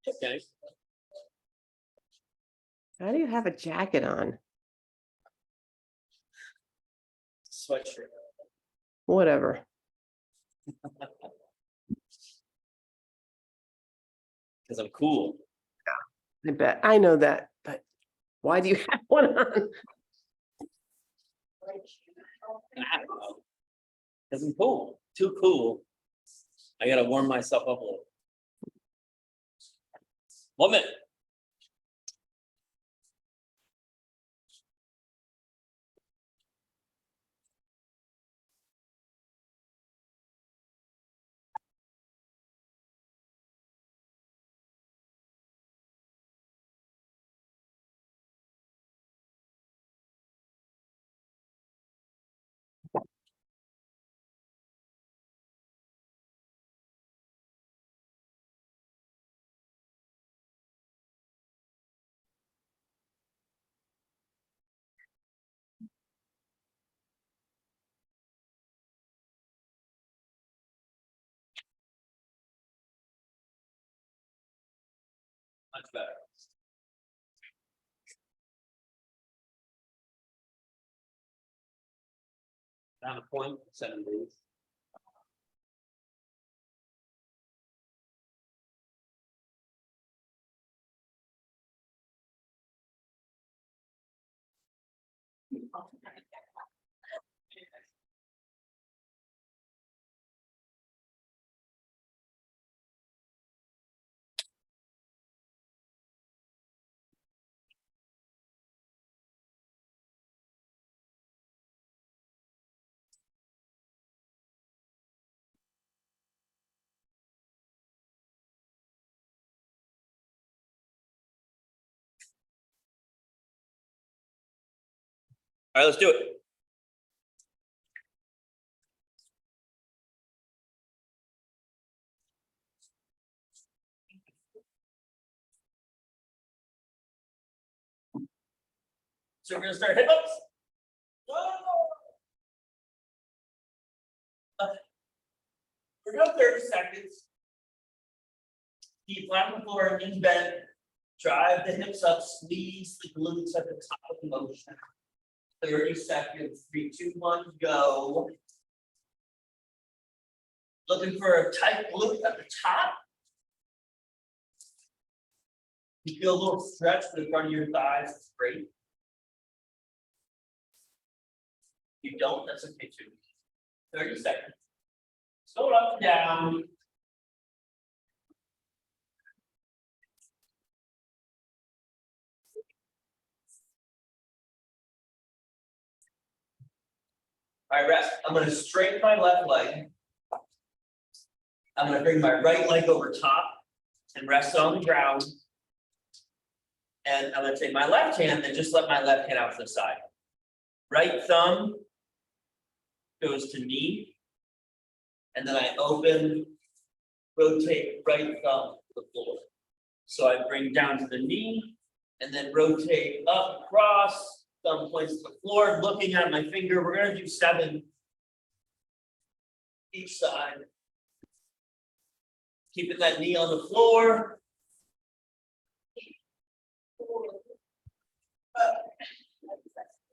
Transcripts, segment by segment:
Okay. How do you have a jacket on? Sweatshirt. Whatever. Because I'm cool. I bet. I know that, but why do you have one on? I don't know. Because I'm cool. Too cool. I gotta warm myself up a little. 1 minute. Much better. Down a point, 7 days. All right, let's do it. So we're gonna start hip ups. We're going 30 seconds. Keep flat on the floor, knees bent. Drive the hips up, squeeze the glutes at the top of the motion. 30 seconds, 3, 2, 1, go. Looking for a tight glute at the top. You feel a little stretch to the front of your thighs, it's great. If you don't, that's okay too. 30 seconds. Go up and down. All right, rest. I'm going to straighten my left leg. I'm going to bring my right leg over top and rest it on the ground. And I'm going to take my left hand and just let my left hand out to the side. Right thumb goes to knee. And then I open, rotate right thumb to the floor. So I bring down to the knee and then rotate up across, thumb points to the floor, looking at my finger. We're going to do 7 each side. Keeping that knee on the floor.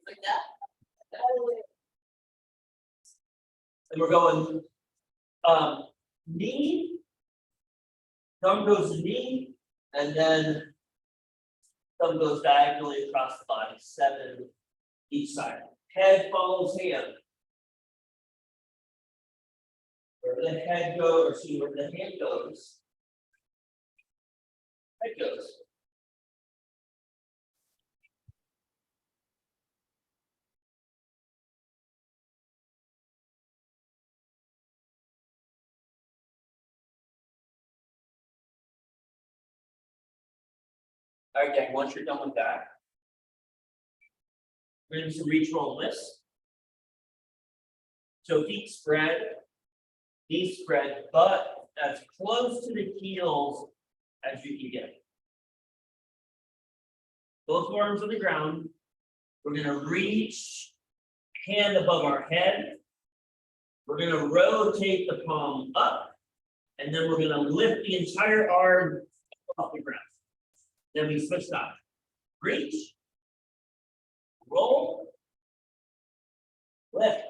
Like that. And we're going knee, thumb goes to knee, and then thumb goes diagonally across the body, 7 each side. Head follows hand. Wherever the head goes, or see where the hand goes, head goes. All right, gang, once you're done with that, we're gonna do some reach roll lifts. So feet spread, knee spread, but as close to the heels as you can get. Both arms on the ground. We're gonna reach hand above our head. We're gonna rotate the palm up, and then we're gonna lift the entire arm off the ground. Then we switch sides. Reach, roll, lift.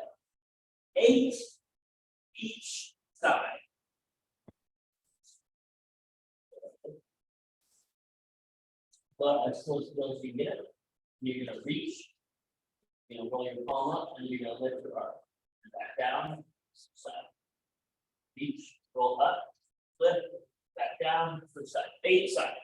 8 each side. But as close to those you get, you're gonna reach, roll your palm up, and you're gonna lift your arm. Back down, side. Reach, roll up, lift, back down, flip side, 8 side.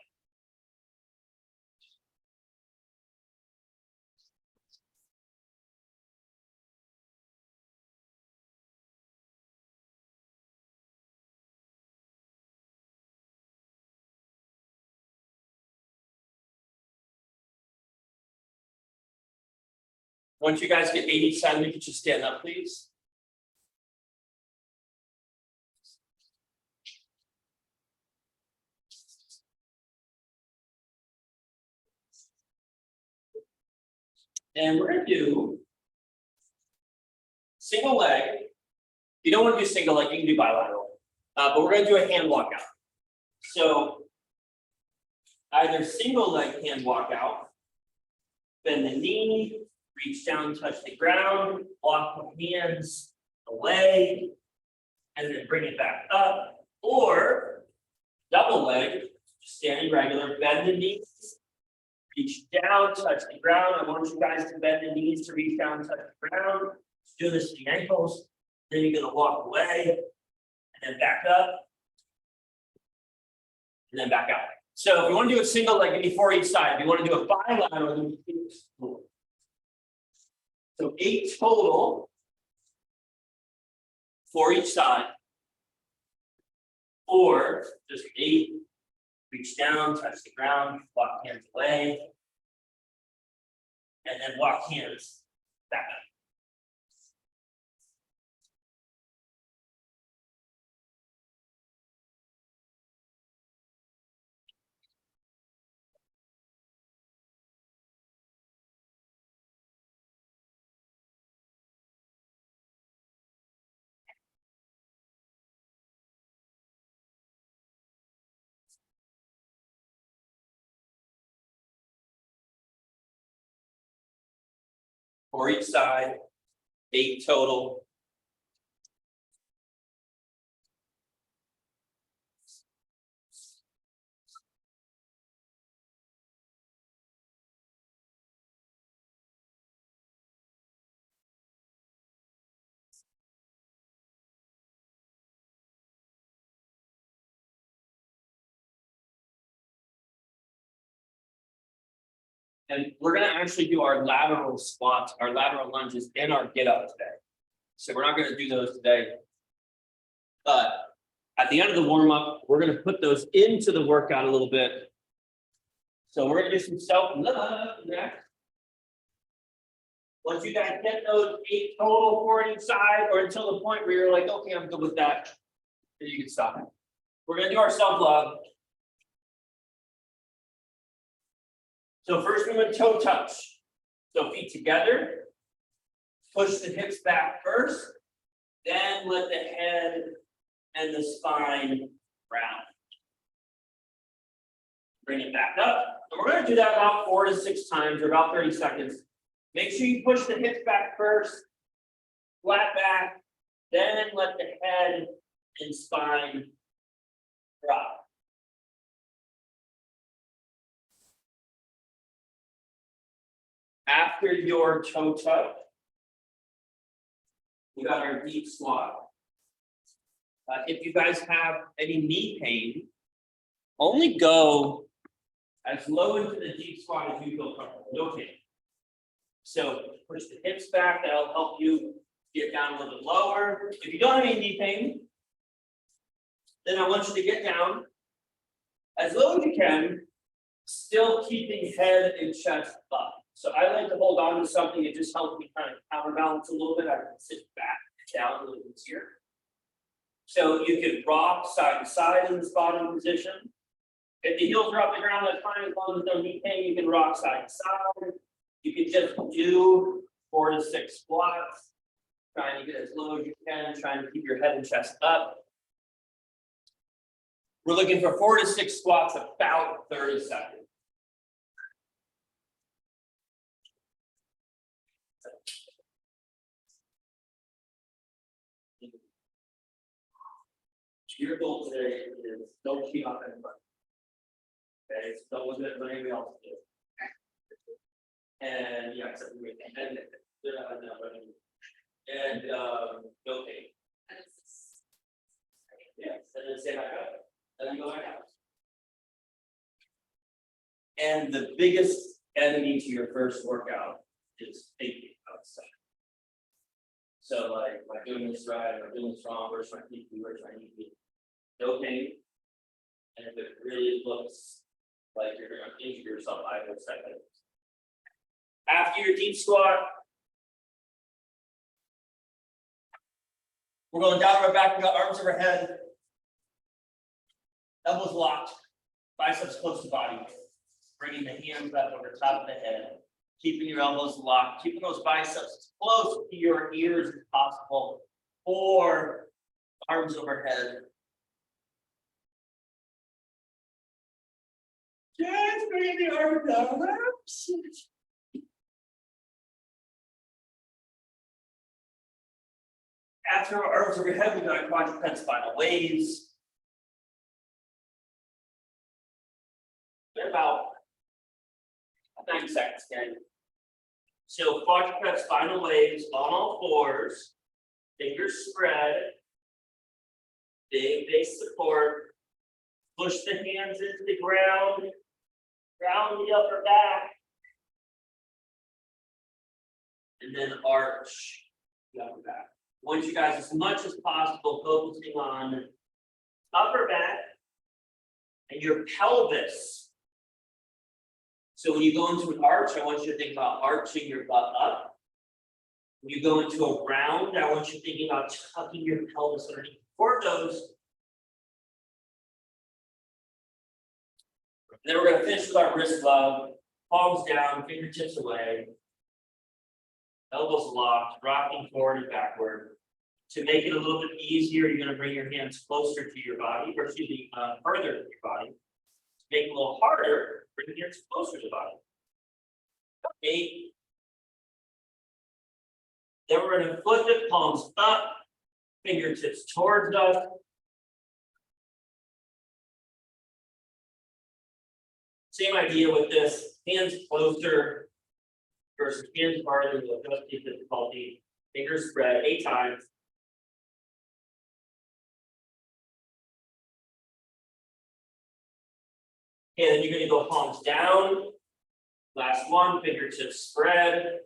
Once you guys get 8 each side, we can just stand up, please. And we're gonna do single leg. If you don't want to do single leg, you can do bilateral. But we're gonna do a hand walkout. So either single leg hand walkout, bend the knee, reach down, touch the ground, walk the hands away, and then bring it back up, or double leg, standing regular, bend the knees, reach down, touch the ground. I want you guys to bend the knees to reach down, touch the ground. Do this to the ankles. Then you're gonna walk away, and then back up, and then back out. So if you want to do a single leg, maybe 4 each side. If you want to do a bilateral, then you do 4. So 8 total, 4 each side. Or just 8, reach down, touch the ground, walk hands away. And then walk hands back up. For each side, 8 total. And we're gonna actually do our lateral squats, our lateral lunges, and our get up today. So we're not gonna do those today. But at the end of the warm up, we're gonna put those into the workout a little bit. So we're gonna do some self love next. Once you guys get those 8 total 4 each side, or until the point where you're like, okay, I'm good with that, then you can stop it. We're gonna do our self love. So first we're going to toe touch. So feet together, push the hips back first, then let the head and the spine round. Bring it back up. And we're going to do that about 4 to 6 times or about 30 seconds. Make sure you push the hips back first, flat back, then let the head and spine drop. After your toe tuck, we got our deep squat. If you guys have any knee pain, only go as low into the deep squat as you feel comfortable. No pain. So push the hips back. That'll help you get down a little bit lower. If you don't have any knee pain, then I want you to get down as low as you can, still keeping head and chest up. So I like to hold on to something. It just helps me kind of counterbalance a little bit. I can sit back down a little bit here. So you could rock side to side in this bottom position. If the heels are off the ground, that's fine, as long as there's no knee pain, you can rock side to side. You can just do 4 to 6 squats. Trying to get as low as you can, trying to keep your head and chest up. We're looking for 4 to 6 squats, about 30 seconds. Your goal today is don't cheat off anybody. Okay, so don't look at what anybody else did. And yeah, except for me. And no pain. Yes, and then say back up, and then go back out. And the biggest enemy to your first workout is thinking outside. So like, am I doing this right? Am I doing this wrong? Where's my knee? Where's my knee? No pain. And if it really looks like you're going to injure yourself, I would second. After your deep squat, we're going down our back, we got arms overhead, elbows locked, biceps close to body, bringing the hands up over top of the head, keeping your elbows locked, keeping those biceps as close to your ears as possible, or arms overhead. Just bring the arms down. After our arms overhead, we got quadruped spinal waves. About 90 seconds, okay? So quadruped spinal waves on all fours, fingers spread, big base support, push the hands into the ground, ground the upper back, and then arch the upper back. I want you guys as much as possible focusing on upper back and your pelvis. So when you go into an arch, I want you to think about arching your butt up. When you go into a round, I want you thinking about tucking your pelvis underneath. 4 of those. Then we're going to finish with our wrist love, palms down, fingertips away, elbows locked, rocking forward and backward. To make it a little bit easier, you're going to bring your hands closer to your body, or excuse me, further to your body. To make it a little harder, bring your hands closer to the body. 8. Then we're going to flip it, palms up, fingertips towards us. Same idea with this, hands closer versus hands farther, will just be difficulty. Fingers spread 8 times. And then you're going to go palms down. Last one, fingertips spread,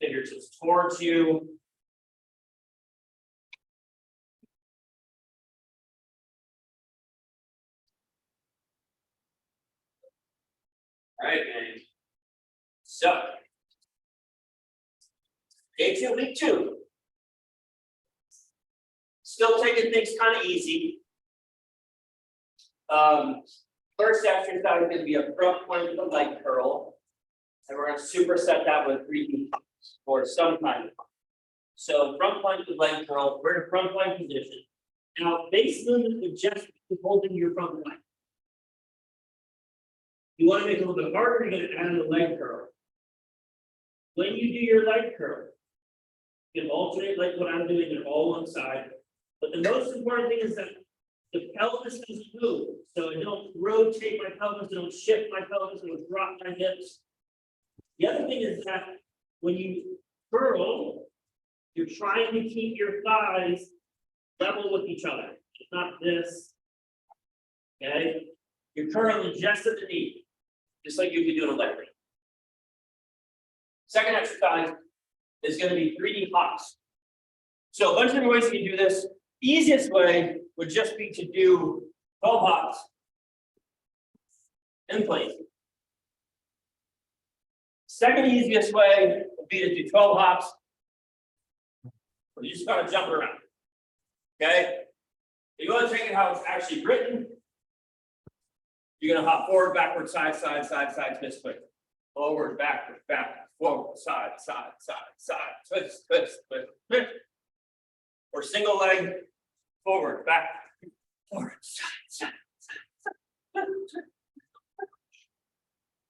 fingertips towards you. All right, man. So, day 2, week 2. Still taking things kind of easy. First exercise is going to be a front plank with a leg curl. And we're going to superset that with 3 or some kind of. So front plank with leg curl, we're in a front plank position. Now, base movement would just be holding your front plank. You want to make it a little bit harder, you're going to add in a leg curl. When you do your leg curl, you can alternate like what I'm doing, they're all one side. But the most important thing is that the pelvis is moved. So I don't rotate my pelvis, I don't shift my pelvis, I don't drop my hips. The other thing is that when you curl, you're trying to keep your thighs level with each other. It's not this. Okay? You're curling just at the knee, just like you'd be doing a leg raise. Second exercise is going to be 3D hops. So a bunch of different ways you can do this. Easiest way would just be to do 12 hops in place. Second easiest way would be to do 12 hops. You just gotta jump around. Okay? You want to take it how it's actually written. You're gonna hop forward, backward, side, twist, quick. Forward, backward, forward, side, twist, twist. Or single leg, forward, back, forward, side.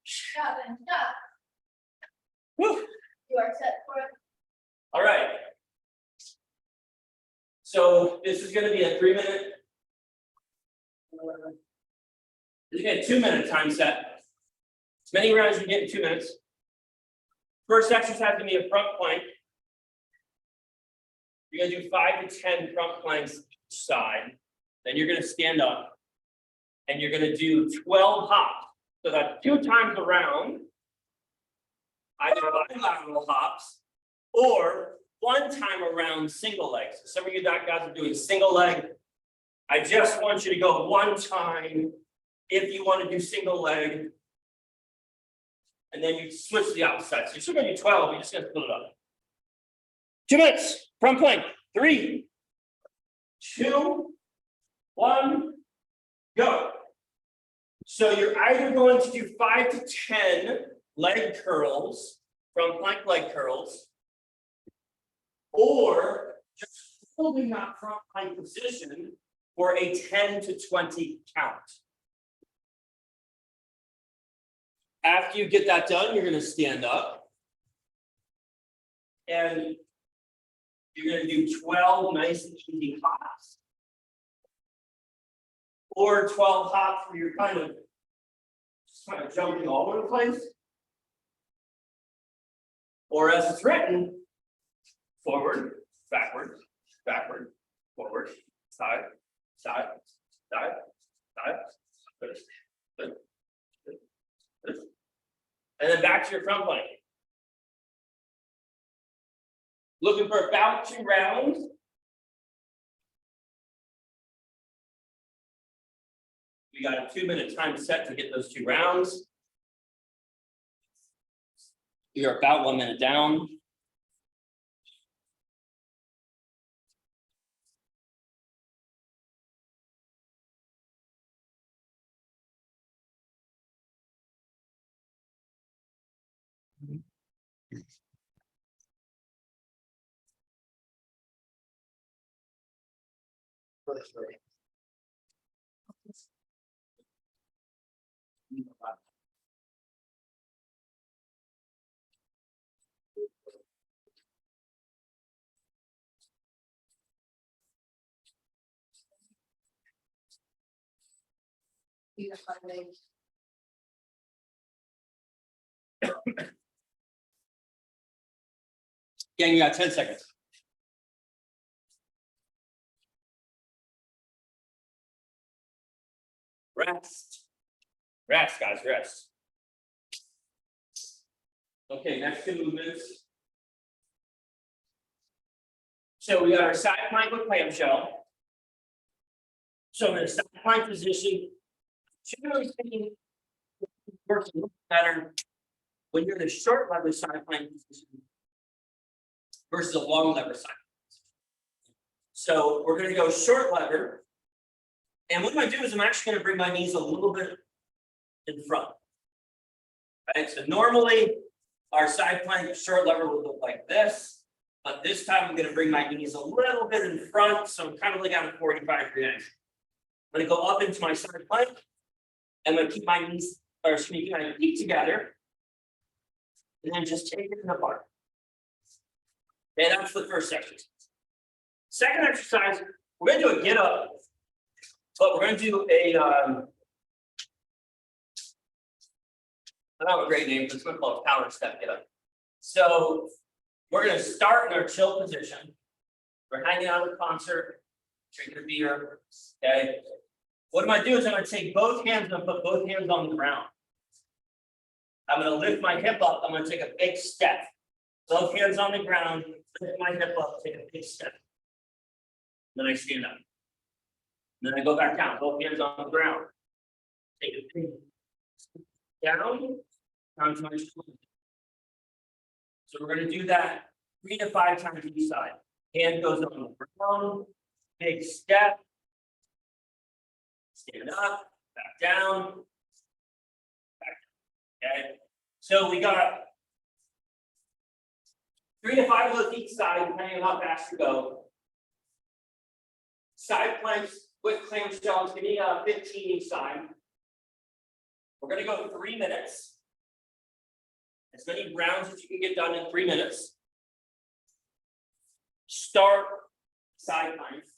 Stop and stop. Woo. You are set for it. All right. So this is gonna be a 3-minute. This is gonna be a 2-minute time set. As many rounds as you get in 2 minutes. First exercise is gonna be a front plank. You're gonna do 5 to 10 front planks each side. Then you're gonna stand up. And you're gonna do 12 hops. So that's 2 times around. Either bilateral hops or 1 time around single legs. So some of you guys are doing single leg. I just want you to go 1 time if you want to do single leg. And then you switch to the opposite side. So you're still gonna do 12, you're just gonna split it up. 2 minutes, front plank, 3, 2, 1, go. So you're either going to do 5 to 10 leg curls, front plank leg curls, or just holding that front plank position for a 10 to 20 count. After you get that done, you're gonna stand up. And you're gonna do 12 nice and easy hops. Or 12 hops where you're kind of jumping all over the place. Or as it's written, forward, backward, forward, side, and then back to your front plank. Looking for about 2 rounds. We got a 2-minute time set to get those 2 rounds. You're about 1 minute down. You have 5 days. Gang, you got 10 seconds. Rest, guys, rest. Okay, next 2 movements. So we got our side plank with clamshell. So in a side plank position, generally speaking, works a little better when you're in a short lever side plank position versus a long lever side. So we're going to go short lever. And what I'm going to do is I'm actually going to bring my knees a little bit in front. Right, so normally our side plank short lever will look like this, but this time I'm going to bring my knees a little bit in front, so I'm kind of like on a 45-degree angle. I'm going to go up into my side plank. I'm going to keep my knees, or excuse me, keep my feet together, and then just take it apart. Okay, that's the first exercise. Second exercise, we're going to do a get up, but we're going to do a I don't have a great name, but it's going to call it power step get up. So we're going to start in our chill position. We're hanging out at a concert, drinking a beer. Okay. What I'm going to do is I'm going to take both hands and put both hands on the ground. I'm going to lift my hip up. I'm going to take a big step. Both hands on the ground, lift my hip up, take a big step. Then I stand up. Then I go back down, both hands on the ground. Take a big step down to my shoulder. So we're going to do that 3 to 5 times each side. Hand goes on the ground, big step, Stand up, back down. Okay, so we got 3 to 5 of those each side, depending on how fast you go. Side planks with clamshells, give me 15 each side. We're gonna go 3 minutes. As many rounds as you can get done in 3 minutes. Start side planks.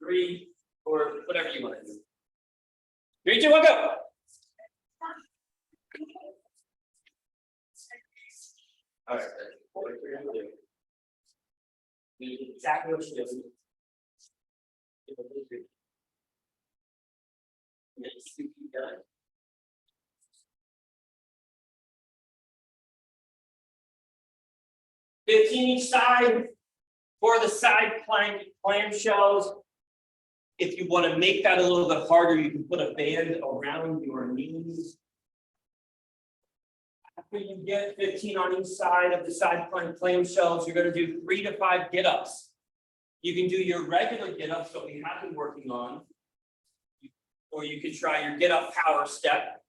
3 or whatever you want to do. 3, 2, 1, go. All right, what we're gonna do. We do exactly what you do. Yes, you can done. $15 each side for the side plank clamshells. If you want to make that a little bit harder, you can put a band around your knees. After you get 15 on each side of the side plank clamshells, you're going to do 3 to 5 get-ups. You can do your regular get-ups that we have been working on, or you can try your get-up power step.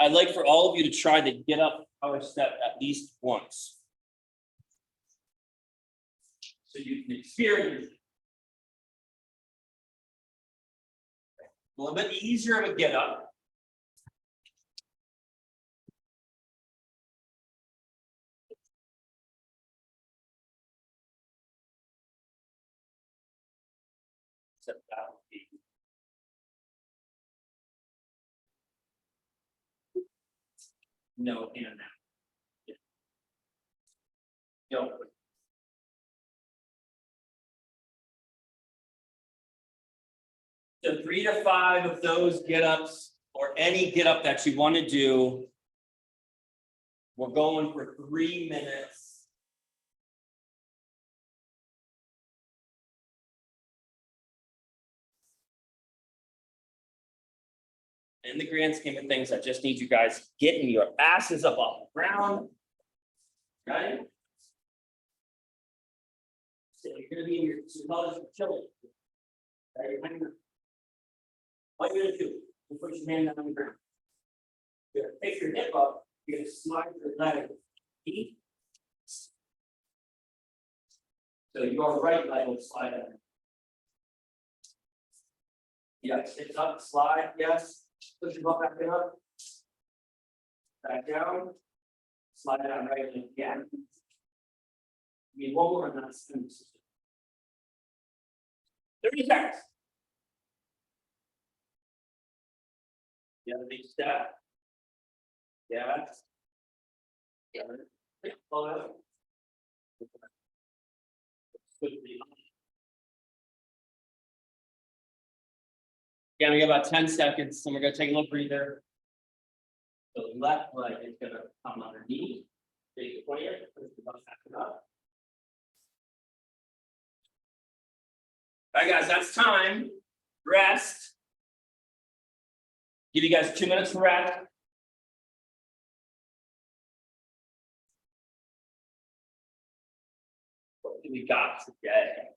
I'd like for all of you to try the get-up power step at least once, so you can experience it. A little bit easier of a get-up. Except that would be. No, in and out. No. So 3 to 5 of those get-ups, or any get-up that you want to do. We're going for 3 minutes. In the grand scheme of things, I just need you guys getting your asses up off the ground. Right? So you're gonna be in your college chilling. Right? What you're gonna do, you put your hand on the ground. You're gonna pick your hip up, you're gonna slide your leg deep. So your right leg will slide out. Yes, it's up, slide, yes. Push your butt back up. Back down. Slide it out right again. Need one more and that's 30 seconds. Yeah, big step. Yeah. Yeah. Hold on. Yeah, we got about 10 seconds, and we're gonna take a little breather. The left leg is gonna come underneath. Big it, push the butt back up. All right, guys, that's time. Rest. Give you guys 2 minutes to rest. What do we got today?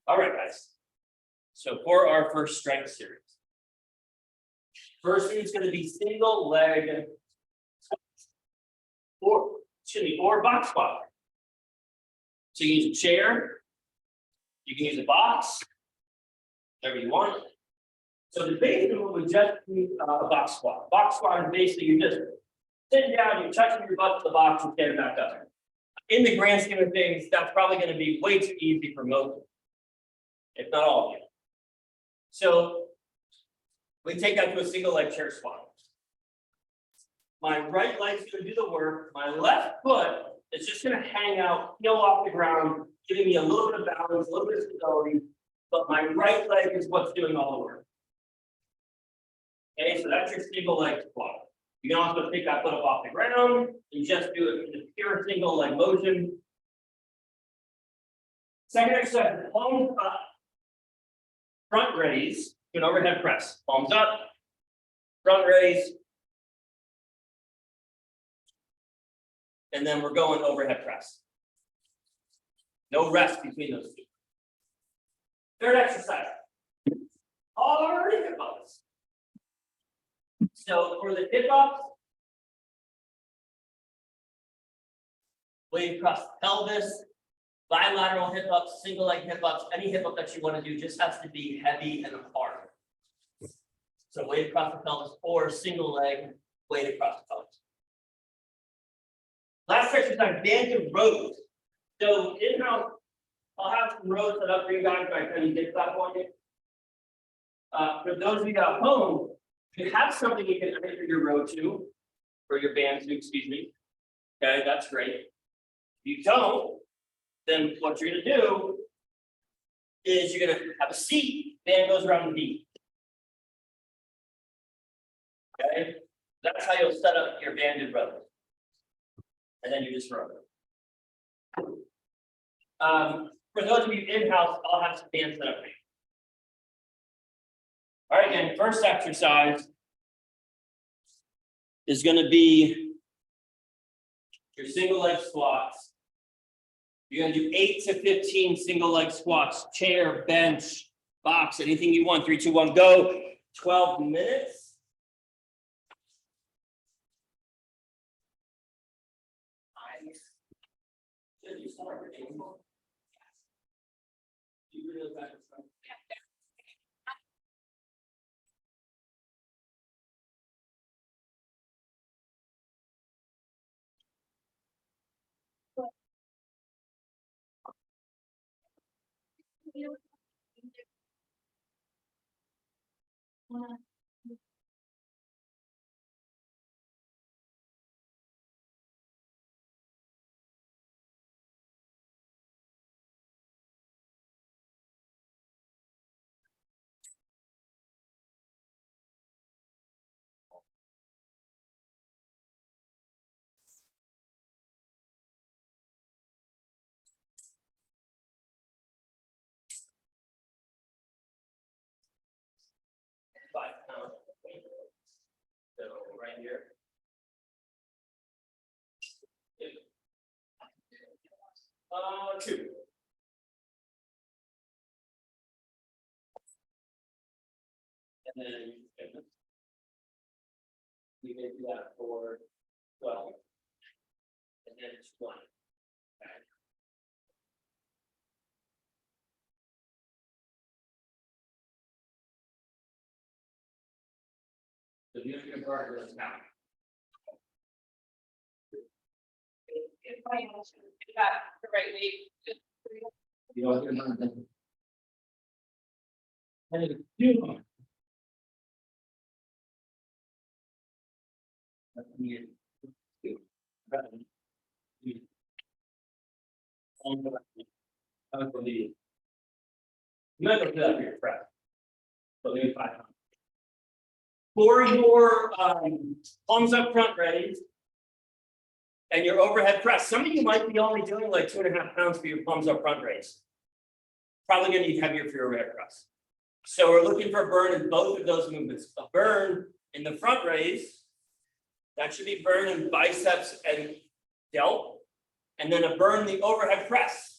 All right, guys. So for our first strength series, first thing is going to be single leg or box squat. So you use a chair, you can use a box, whatever you want. So the basic one would just be a box squat. Box squat is basically you just sitting down, you're touching your butt to the box and standing back up. In the grand scheme of things, that's probably going to be way too easy for most, if not all of you. So we take that to a single leg chair squat. My right leg's going to do the work. My left foot is just going to hang out, heel off the ground, giving me a little bit of balance, a little bit of stability. But my right leg is what's doing all the work. Okay, so that's your single leg squat. You can also pick that foot up off the ground and just do it in a pure single leg motion. Second exercise, palms up. Front raise, an overhead press, palms up. Front raise. And then we're going overhead press. No rest between those two. Third exercise. Hard hip ups. So for the hip ups, weight across the pelvis, bilateral hip ups, single leg hip ups, any hip up that you want to do just has to be heavy and hard. So weight across the pelvis or single leg weight across the pelvis. Last exercise, banded rows. So in-house, I'll have some rows set up for you guys by kind of get that on you. For those of you at home, if you have something you can anchor your row to, or your band to, excuse me. Okay, that's great. If you don't, then what you're gonna do is you're gonna have a seat, band goes around the knee. Okay, that's how you'll set up your banded row. And then you just row. For those of you in-house, I'll have some bands set up for you. All right, again, first exercise is going to be your single leg squats. You're going to do 8 to 15 single leg squats, chair, bench, box, anything you want. 3, 2, 1, go. 12 minutes. Should you start your game? You really got to start. £5. So right here. Two. And then we may do that for 12. And then it's 1. Okay. So you have to guard this now. If I got the right weight. You know what you're not doing. And it's 2. That's me. 2. I believe. You might have to do that for your prep. So maybe 5. For your palms up front raise and your overhead press. Some of you might be only doing like 2.5 pounds for your palms up front raise. Probably gonna need heavier for your overhead press. So we're looking for a burn in both of those movements. A burn in the front raise, that should be burn in biceps and delt, and then a burn in the overhead press.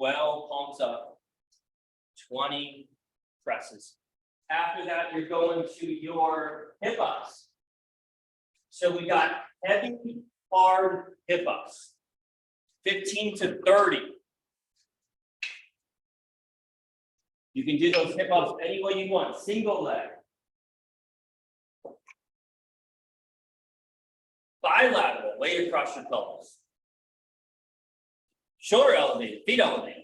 Well, palms up, 20 presses. After that, you're going to your hip ups. So we got heavy, hard hip ups, 15 to 30. You can do those hip ups any way you want, single leg. Bilateral, weight across your pelvis. Shoulder elevated, feet elevated.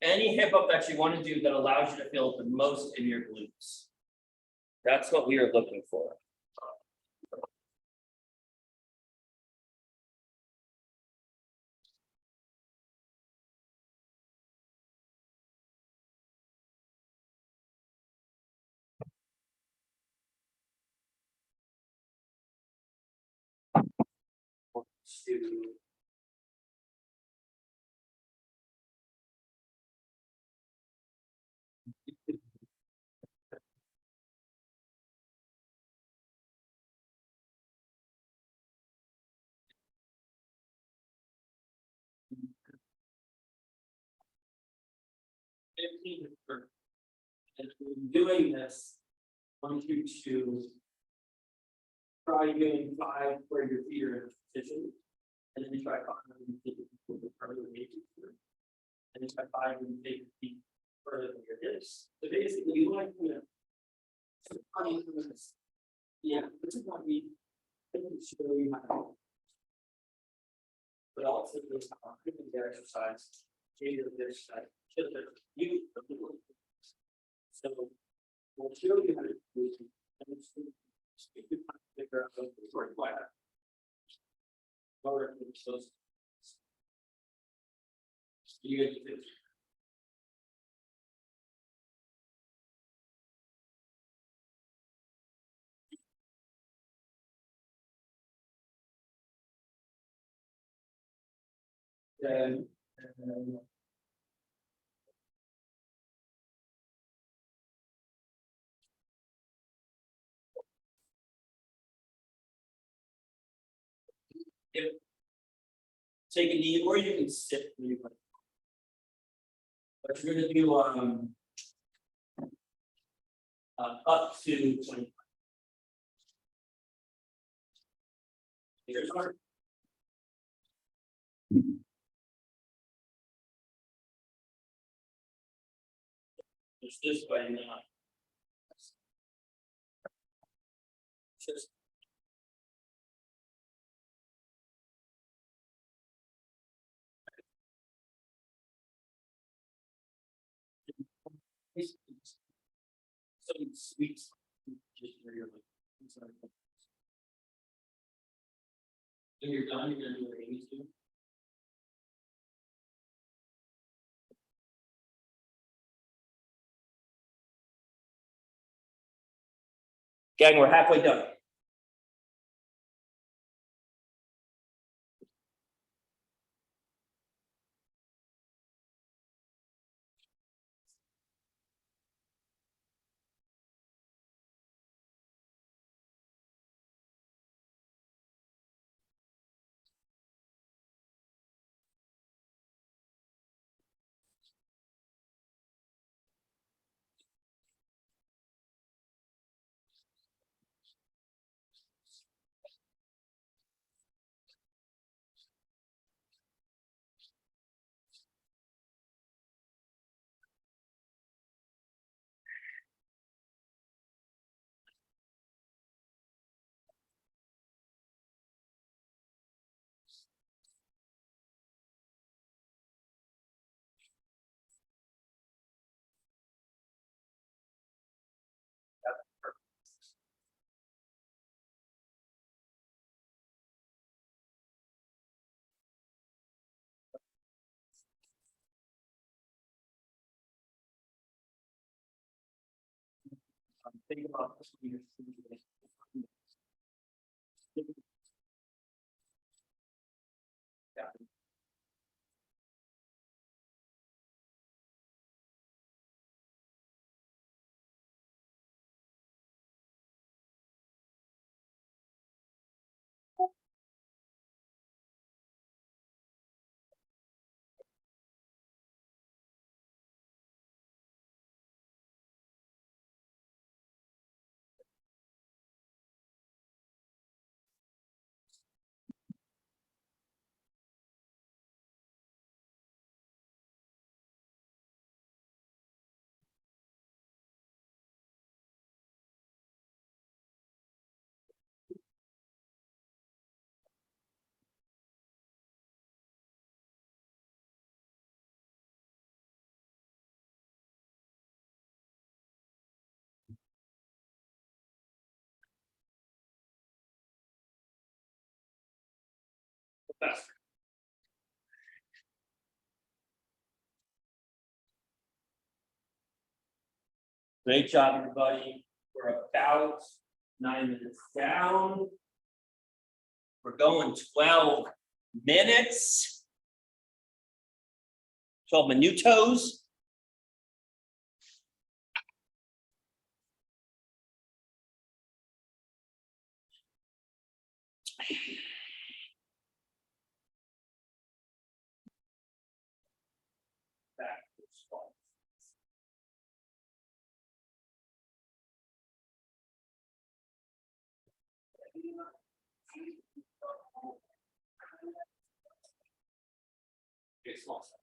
Any hip up that you want to do that allows you to feel the most in your glutes. That's what we are looking for. To and doing this, I want you to try doing 5 where your feet are in position, and then try 5 when you take your feet further away from you. And then try 5 when you take your feet further than your hips. So basically, you want to, yeah, this is what we can show you how. But also this the exercise, change the exercise, you. So we'll show you how to do it. And it's you can figure out what it's required. Or it's those. You get it. Then, if, take a knee, or you can sit. But you're gonna do up to 20. Here's hard. It's this way now. Just some sweets. Just where you're like, I'm sorry. When you're done, you're gonna do what Amy's doing. Gang, we're halfway done. Think about this. Yeah. Faster. Great job, everybody. We're about 9 minutes down. We're going 12 minutes. 12 minutos. Back to squat. Okay, small step.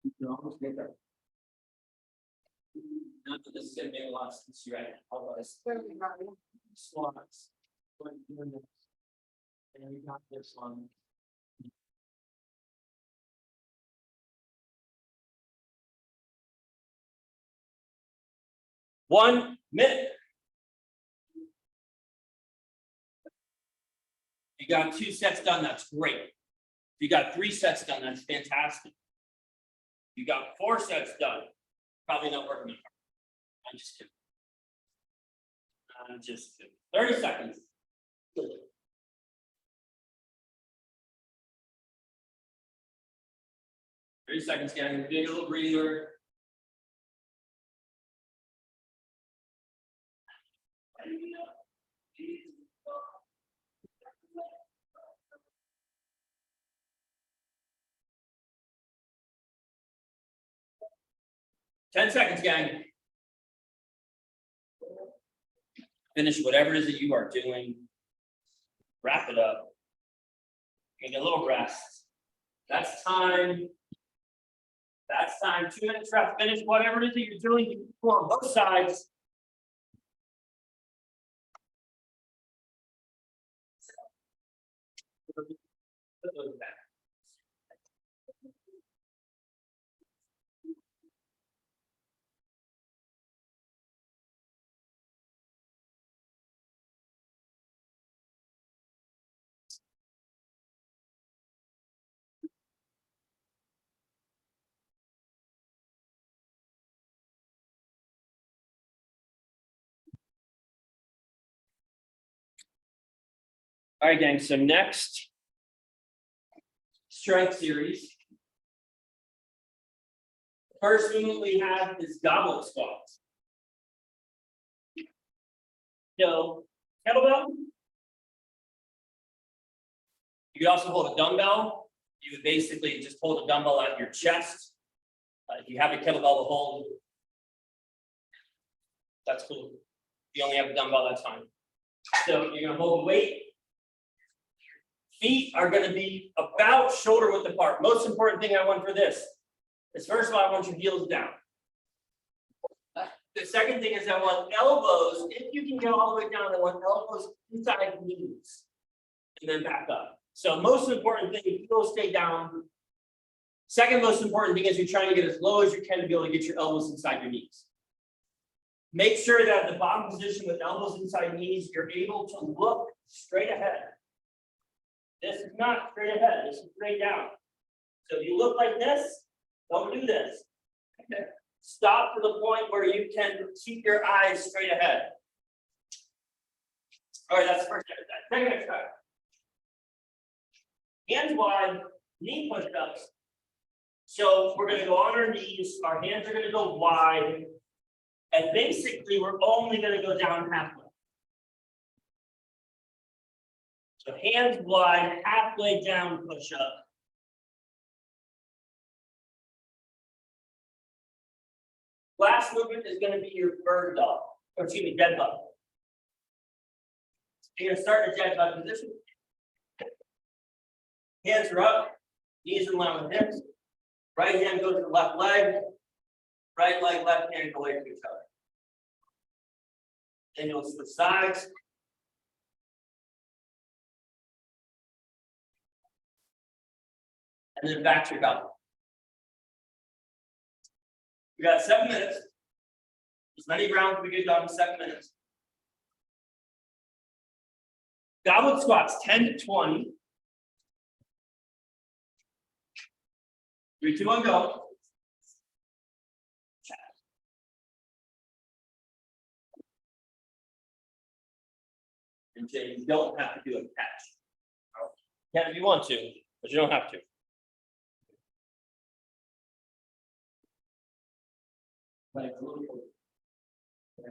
You can almost get that. Not that this is gonna make a lot of sense, you're right? Otherwise, slots. And we got this one. 1 minute. You got 2 sets done, that's great. If you got 3 sets done, that's fantastic. You got 4 sets done, probably not working that hard. I'm just kidding. I'm just kidding. 30 seconds. 30 seconds, gang. Big little breather. Ten seconds, gang. Finish whatever it is that you are doing. Wrap it up. Get a little rest. That's time. That's time. 2 minutes rest. Finish whatever it is that you're doing. You can go on both sides. Put those back. All right, gang. So next strength series. First movement we have is goblet squats. So kettlebell. You could also hold a dumbbell. You would basically just hold a dumbbell out of your chest. If you have a kettlebell to hold, that's cool. If you only have a dumbbell, that's fine. So you're gonna hold the weight. Feet are gonna be about shoulder width apart. Most important thing I want for this is, first of all, I want your heels down. The second thing is I want elbows, if you can get all the way down, I want elbows inside knees and then back up. So most important thing, heels stay down, Second most important thing is you're trying to get as low as you can to be able to get your elbows inside your knees. Make sure that the bottom position with elbows inside knees, you're able to look straight ahead. This is not straight ahead, this is straight down. So if you look like this, don't do this. Stop to the point where you can keep your eyes straight ahead. All right, that's the first exercise. Second exercise. Hands wide, knee push-ups. So we're gonna go on our knees, our hands are gonna go wide. And basically, we're only gonna go down halfway. So hands wide, halfway down push-up. Last movement is gonna be your bird dog, or excuse me, dead bug. You're gonna start in dead bug position. Hands are up, knees in line with hips. Right hand goes to the left leg. Right leg, left hand go away from each other. Then you'll switch sides. And then back to your belly. We got 7 minutes. As many rounds we get done in 7 minutes. Goblet squats 10 to 20. 3, 2, 1, go. And Jay, you don't have to do a catch. You can if you want to, but you don't have to. Like a little. Yeah.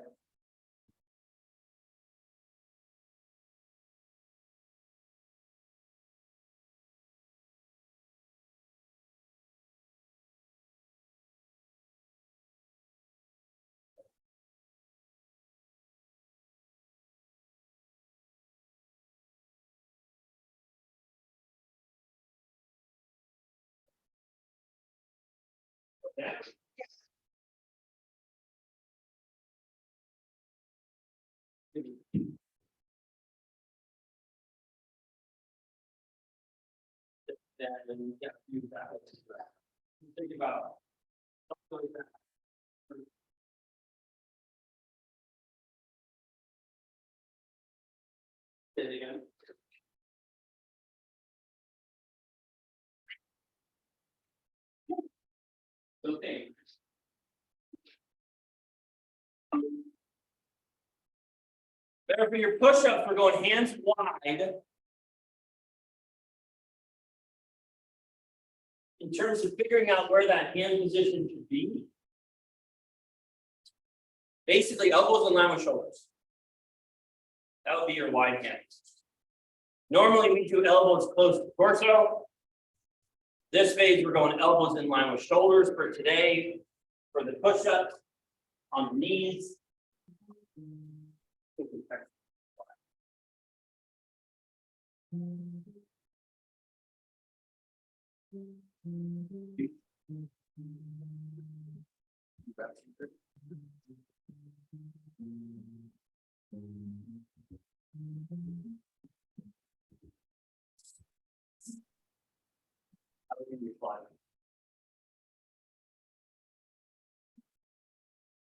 Then you get to use that. Think about. Say it again. Okay. Better for your push-ups, we're going hands wide. In terms of figuring out where that hand position should be. Basically, elbows in line with shoulders. That would be your wide hands. Normally, we do elbows close to torso. This phase, we're going elbows in line with shoulders for today. For the push-ups, on the knees.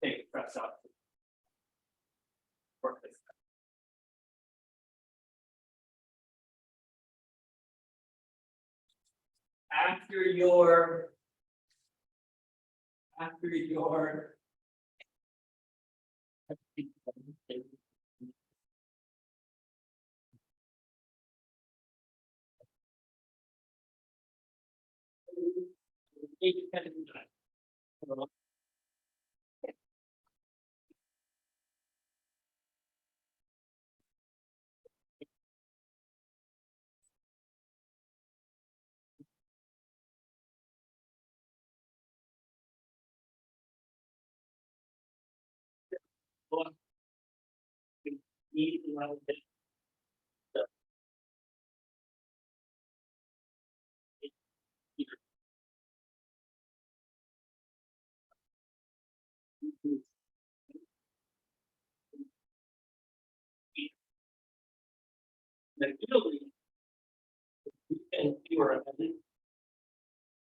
Take press up. Work this. After your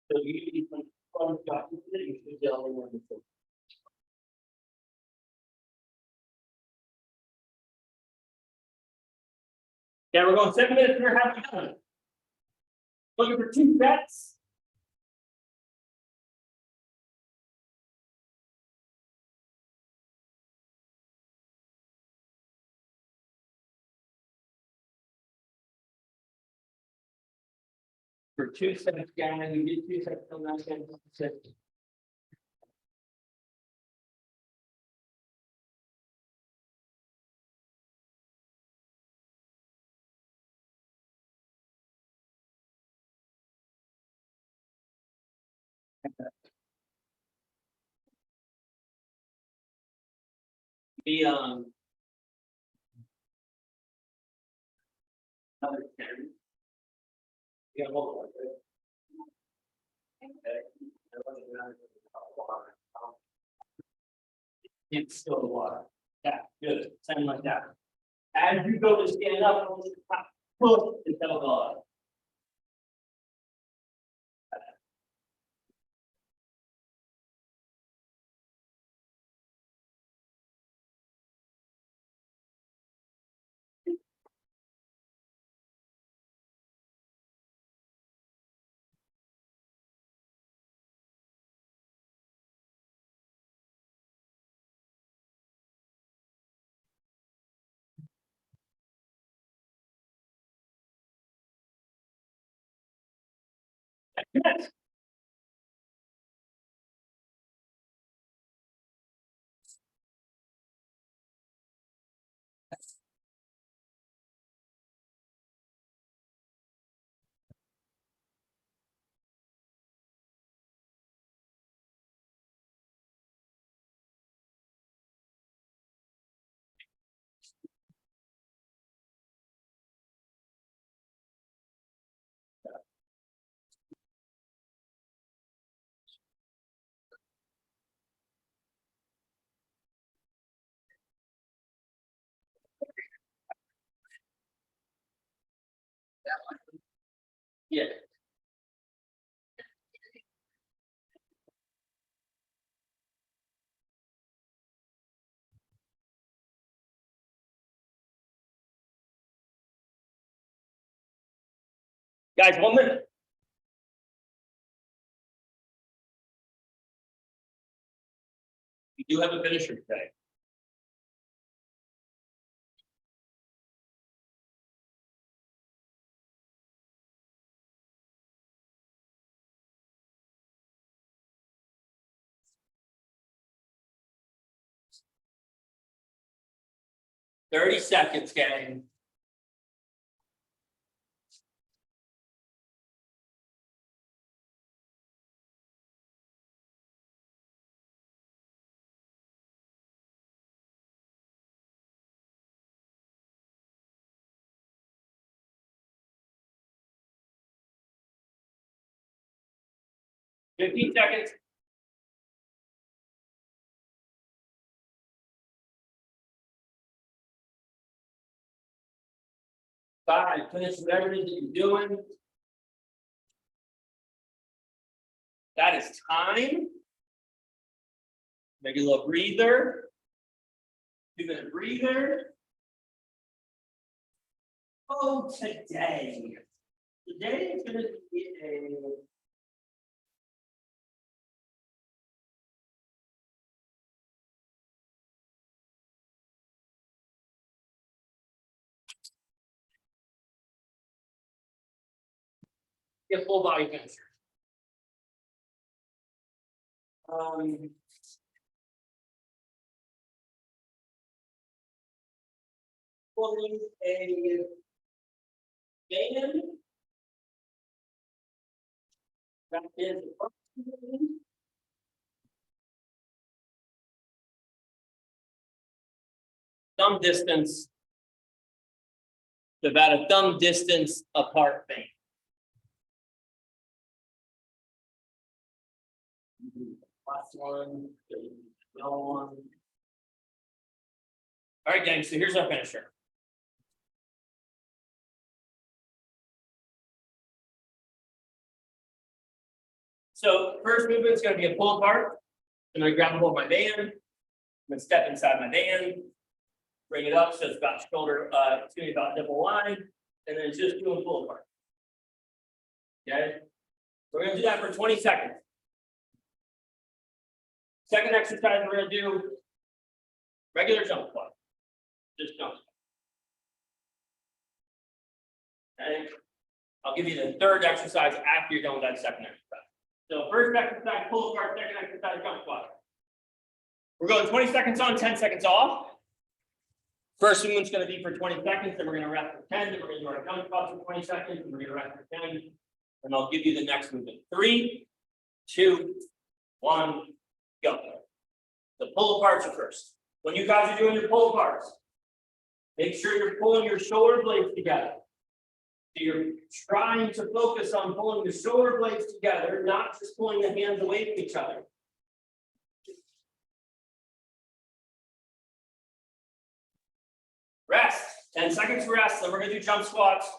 So you need to from document, you should be only one before. Yeah, we're going 7 minutes, we're halfway done. Looking for 2 bets. For 2 sets, gang, you get 2 sets on that set. The another 10. Yeah, hold on. It's still the water. Yeah, good, something like that. As you go to stand up, push instead of God. Yes. Yeah. Guys, 1 minute. We do have a finisher today. Thirty seconds, gang. Fifteen seconds. Five, finish whatever it is that you're doing. That is time. Make a little breather. 2-minute breather. Oh, today. Today is gonna be a. Get full body finisher. Pulling a band. That is approximately thumb distance. About a thumb distance apart band. Last one, no one. All right, gang, so here's our finisher. So first movement is gonna be a pull apart. I'm gonna grab a hold of my band. I'm gonna step inside my band. Bring it up so it's about shoulder, about nipple line, and then just do a pull apart. Okay? We're gonna do that for 20 seconds. Second exercise, we're gonna do regular jump squat. Just jump. Okay? I'll give you the third exercise after you're done with that second exercise. So first exercise, pull apart, second exercise, jump squat. We're going 20 seconds on, 10 seconds off. First movement's gonna be for 20 seconds, then we're gonna rest for 10, then we're gonna do our jump squats for 20 seconds, and we're gonna rest for 10. And I'll give you the next movement. 3, 2, 1, go. The pull aparts are first. When you guys are doing your pull aparts, make sure you're pulling your shoulder blades together. So you're trying to focus on pulling the shoulder blades together, not just pulling the hands away from each other. Rest, 10 seconds rest, then we're gonna do jump squats.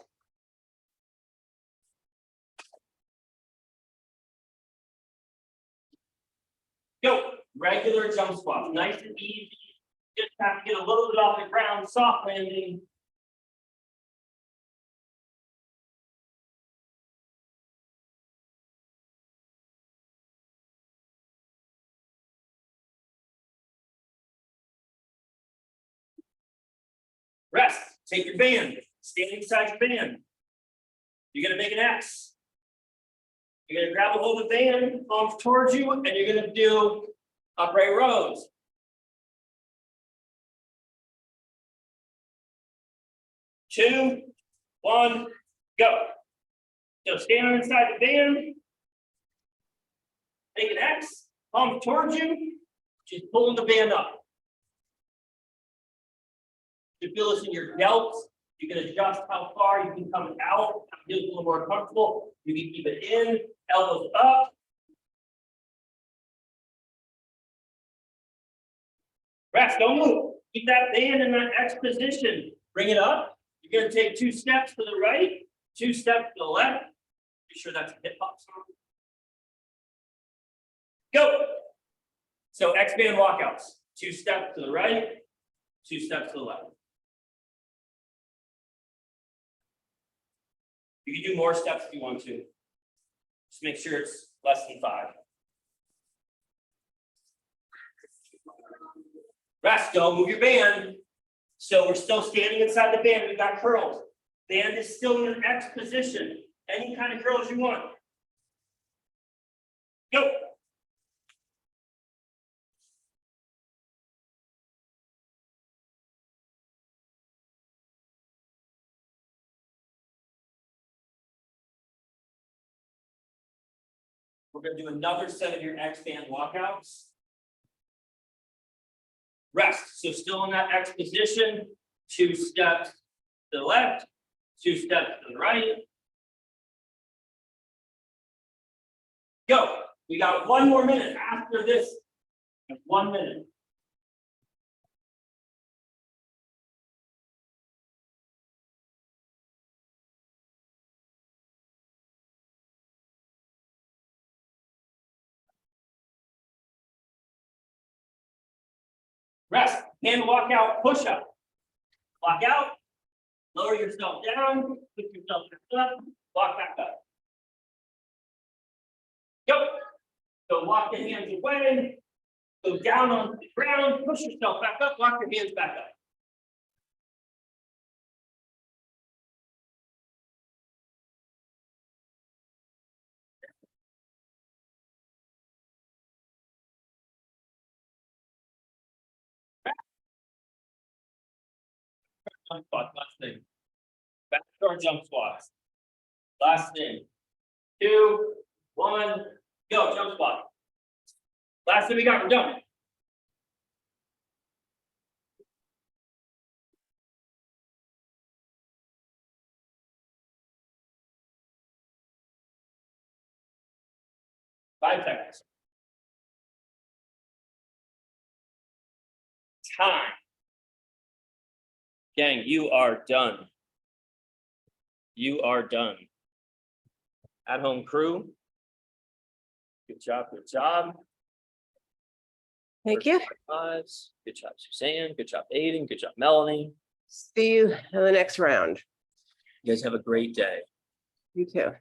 Go, regular jump squats, nice and easy. Just have to get a little bit off the ground, soft landing. Rest, take your band, stand inside your band. You're gonna make an X. You're gonna grab a hold of the band, arms towards you, and you're gonna do upright rows. Two, one, go. So stand inside the band. Make an X, arms towards you, just pulling the band up. You feel this in your delts. You can adjust how far you can come out. Feel a little more comfortable. You can keep it in, elbows up. Rest, don't move. Keep that band in that X position. Bring it up. You're going to take 2 steps to the right, 2 steps to the left. Be sure that's a hip hop song. Go. So X band walkouts. 2 steps to the right, 2 steps to the left. You can do more steps if you want to. Just make sure it's less than 5. Rest, go, move your band. So we're still standing inside the band, we've got curls. Band is still in an X position. Any kind of curls you want. Go. We're going to do another set of your X band walkouts. Rest, so still in that X position, 2 steps to the left, 2 steps to the right. Go, we got 1 more minute after this, 1 minute. Rest, hand walk out, push up. Walk out, lower yourself down, pick yourself back up, walk back up. Go. So walk the hands away, go down on the ground, push yourself back up, walk your hands back up. Jump squats, last thing. Back to our jump squats. Last thing. 2, 1, go, jump squat. Last thing we got, we're done. Five seconds. Time. Gang, you are done. You are done. At home crew, Good job, good job. Thank you. Fives. Good job, Suzanne. Good job, Aiden. Good job, Melanie. See you in the next round. You guys have a great day. You too.